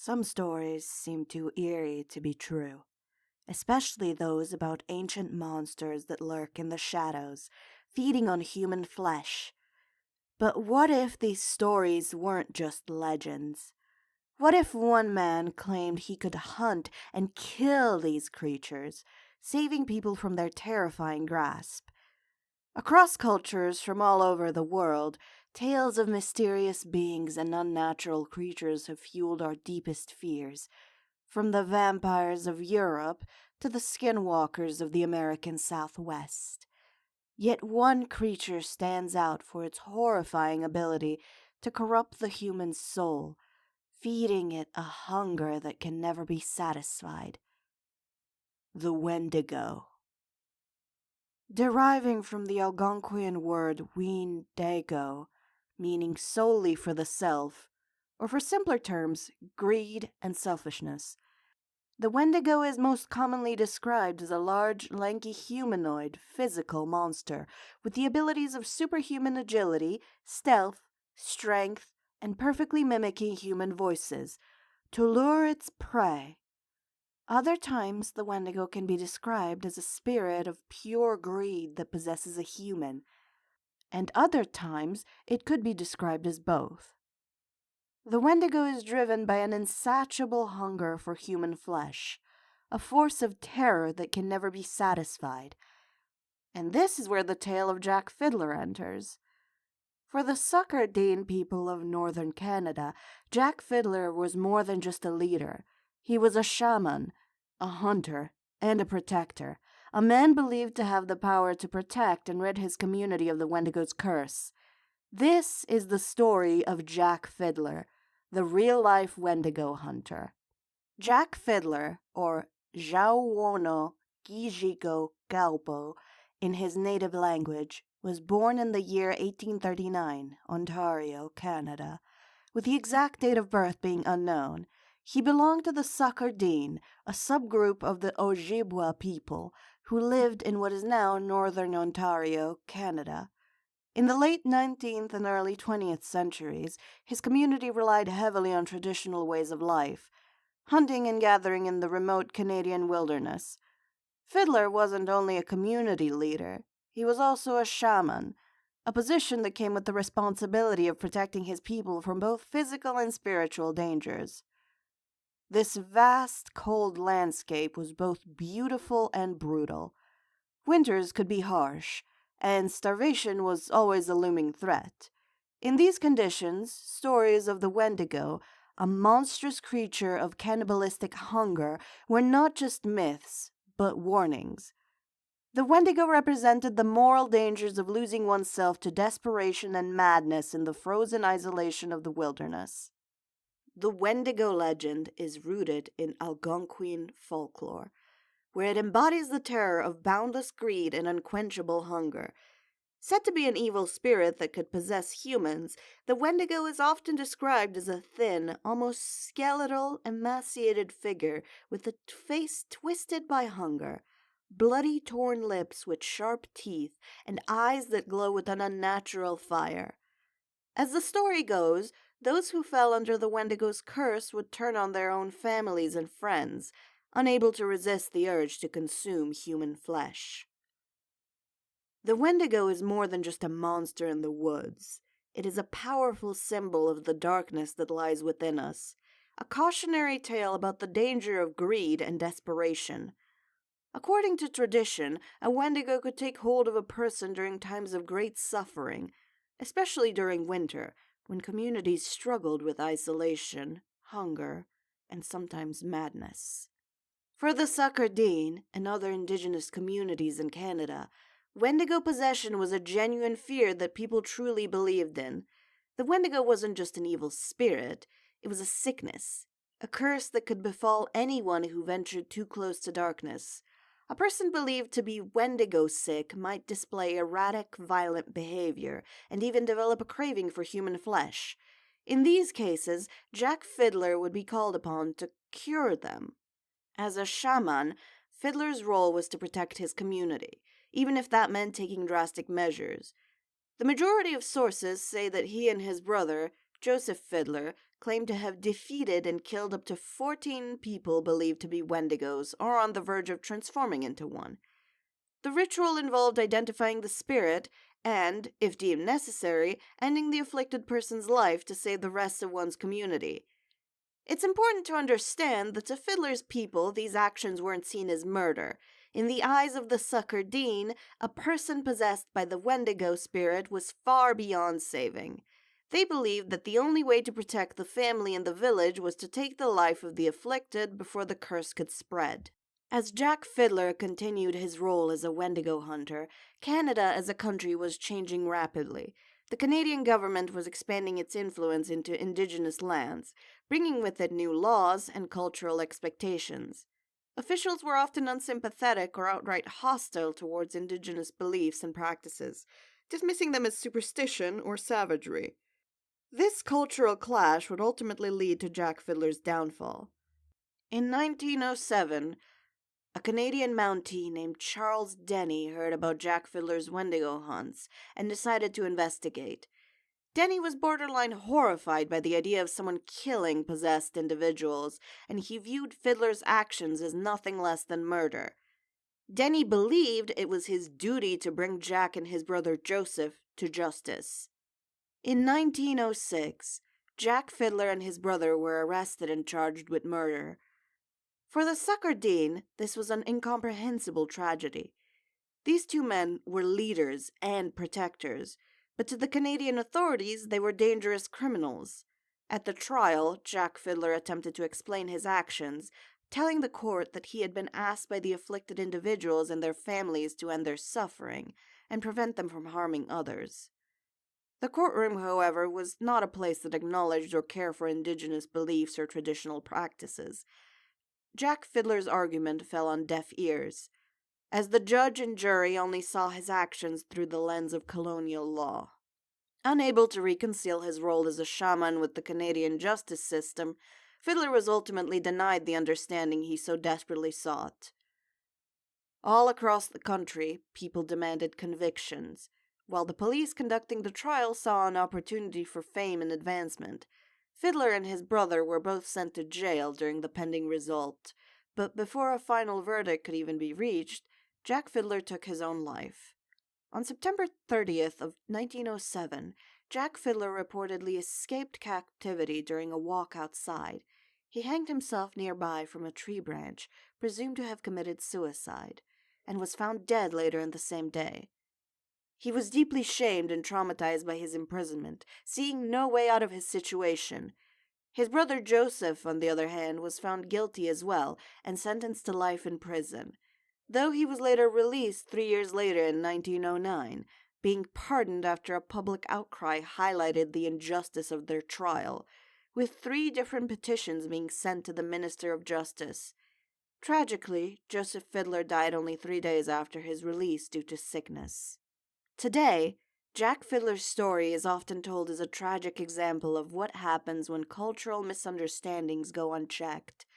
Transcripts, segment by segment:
Some stories seem too eerie to be true, especially those about ancient monsters that lurk in the shadows, feeding on human flesh. But what if these stories weren't just legends? What if one man claimed he could hunt and kill these creatures, saving people from their terrifying grasp? Across cultures from all over the world, tales of mysterious beings and unnatural creatures have fueled our deepest fears, from the vampires of Europe to the skinwalkers of the American Southwest. Yet one creature stands out for its horrifying ability to corrupt the human soul, feeding it a hunger that can never be satisfied. The Wendigo. Deriving from the Algonquian word Wendigo, meaning solely for the self, or for simpler terms, greed and selfishness. The Wendigo is most commonly described as a large, lanky humanoid, physical monster with the abilities of superhuman agility, stealth, strength, and perfectly mimicking human voices, to lure its prey. Other times, the Wendigo can be described as a spirit of pure greed that possesses a human, and other times it could be described as both. The Wendigo is driven by an insatiable hunger for human flesh, a force of terror that can never be satisfied. And this is where the tale of Jack Fiddler enters. For the Succardine people of northern Canada, Jack Fiddler was more than just a leader. He was a shaman, a hunter, and a protector, a man believed to have the power to protect and rid his community of the Wendigo's curse. This is the story of Jack Fiddler, the real-life Wendigo hunter. Jack Fiddler, or Jauwono Kijiko Kaupo in his native language, was born in the year 1839, Ontario, Canada, with the exact date of birth being unknown. He belonged to the Succardine, a subgroup of the Ojibwa people who lived in what is now northern Ontario, Canada. In the late 19th and early 20th centuries, his community relied heavily on traditional ways of life, hunting and gathering in the remote Canadian wilderness. Fiddler wasn't only a community leader, he was also a shaman, a position that came with the responsibility of protecting his people from both physical and spiritual dangers. This vast, cold landscape was both beautiful and brutal. Winters could be harsh, and starvation was always a looming threat. In these conditions, stories of the Wendigo, a monstrous creature of cannibalistic hunger, were not just myths, but warnings. The Wendigo represented the moral dangers of losing oneself to desperation and madness in the frozen isolation of the wilderness. The Wendigo legend is rooted in Algonquin folklore, where it embodies the terror of boundless greed and unquenchable hunger. Said to be an evil spirit that could possess humans, the Wendigo is often described as a thin, almost skeletal, emaciated figure with a face twisted by hunger, bloody torn lips with sharp teeth, and eyes that glow with an unnatural fire. As the story goes, those who fell under the Wendigo's curse would turn on their own families and friends, unable to resist the urge to consume human flesh. The Wendigo is more than just a monster in the woods. It is a powerful symbol of the darkness that lies within us, a cautionary tale about the danger of greed and desperation. According to tradition, a Wendigo could take hold of a person during times of great suffering, especially during winter, when communities struggled with isolation, hunger, and sometimes madness. For the Succardine and other indigenous communities in Canada, Wendigo possession was a genuine fear that people truly believed in. The Wendigo wasn't just an evil spirit, it was a sickness, a curse that could befall anyone who ventured too close to darkness. A person believed to be Wendigo sick might display erratic, violent behavior, and even develop a craving for human flesh. In these cases, Jack Fiddler would be called upon to cure them. As a shaman, Fiddler's role was to protect his community, even if that meant taking drastic measures. The majority of sources say that he and his brother, Joseph Fiddler, claimed to have defeated and killed up to 14 people believed to be Wendigos or on the verge of transforming into one. The ritual involved identifying the spirit and, if deemed necessary, ending the afflicted person's life to save the rest of one's community. It's important to understand that to Fiddler's people, these actions weren't seen as murder. In the eyes of the Sucker Dean, a person possessed by the Wendigo spirit was far beyond saving. They believed that the only way to protect the family and the village was to take the life of the afflicted before the curse could spread. As Jack Fiddler continued his role as a Wendigo hunter, Canada as a country was changing rapidly. The Canadian government was expanding its influence into Indigenous lands, bringing with it new laws and cultural expectations. Officials were often unsympathetic or outright hostile towards Indigenous beliefs and practices, dismissing them as superstition or savagery. This cultural clash would ultimately lead to Jack Fiddler's downfall. In 1907, a Canadian Mountie named Charles Denny heard about Jack Fiddler's Wendigo hunts and decided to investigate. Denny was borderline horrified by the idea of someone killing possessed individuals, and he viewed Fiddler's actions as nothing less than murder. Denny believed it was his duty to bring Jack and his brother Joseph to justice. In 1906, Jack Fiddler and his brother were arrested and charged with murder. For the Sucker Dean, this was an incomprehensible tragedy. These two men were leaders and protectors, but to the Canadian authorities they were dangerous criminals. At the trial, Jack Fiddler attempted to explain his actions, telling the court that he had been asked by the afflicted individuals and their families to end their suffering and prevent them from harming others. The courtroom, however, was not a place that acknowledged or cared for Indigenous beliefs or traditional practices. Jack Fiddler's argument fell on deaf ears, as the judge and jury only saw his actions through the lens of colonial law. Unable to reconcile his role as a shaman with the Canadian justice system, Fiddler was ultimately denied the understanding he so desperately sought. All across the country, people demanded convictions, while the police conducting the trial saw an opportunity for fame and advancement. Fiddler and his brother were both sent to jail during the pending result, but before a final verdict could even be reached, Jack Fiddler took his own life. On September 30th of 1907, Jack Fiddler reportedly escaped captivity during a walk outside. He hanged himself nearby from a tree branch, presumed to have committed suicide, and was found dead later in the same day. He was deeply shamed and traumatized by his imprisonment, seeing no way out of his situation. His brother Joseph, on the other hand, was found guilty as well and sentenced to life in prison, though he was later released 3 years later in 1909, being pardoned after a public outcry highlighted the injustice of their trial, with 3 different petitions being sent to the Minister of Justice. Tragically, Joseph Fiddler died only 3 days after his release due to sickness. Today, Jack Fiddler's story is often told as a tragic example of what happens when cultural misunderstandings go unchecked.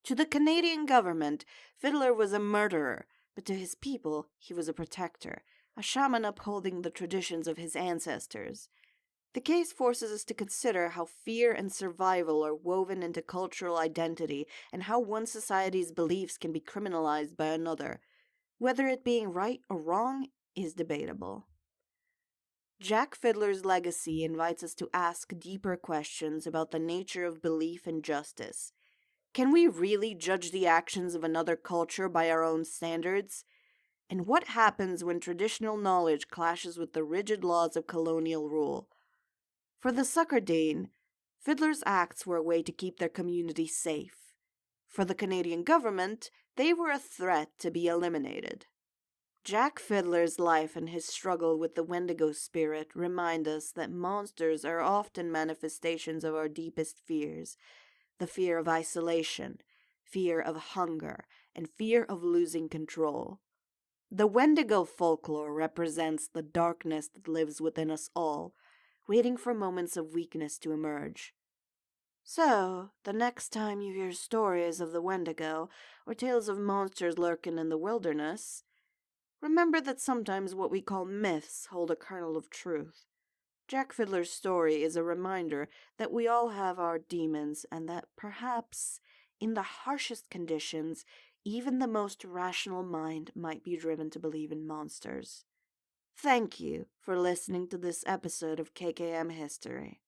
To the Canadian government, Fiddler was a murderer, but to his people, he was a protector, a shaman upholding the traditions of his ancestors. The case forces us to consider how fear and survival are woven into cultural identity and how one society's beliefs can be criminalized by another. Whether it being right or wrong is debatable. Jack Fiddler's legacy invites us to ask deeper questions about the nature of belief and justice. Can we really judge the actions of another culture by our own standards? And what happens when traditional knowledge clashes with the rigid laws of colonial rule? For the Sucker Dean, Fiddler's acts were a way to keep their community safe. For the Canadian government, they were a threat to be eliminated. Jack Fiddler's life and his struggle with the Wendigo spirit remind us that monsters are often manifestations of our deepest fears, the fear of isolation, fear of hunger, and fear of losing control. The Wendigo folklore represents the darkness that lives within us all, waiting for moments of weakness to emerge. So, the next time you hear stories of the Wendigo or tales of monsters lurking in the wilderness, remember that sometimes what we call myths hold a kernel of truth. Jack Fiddler's story is a reminder that we all have our demons and that perhaps, in the harshest conditions, even the most rational mind might be driven to believe in monsters. Thank you for listening to this episode of KKM History.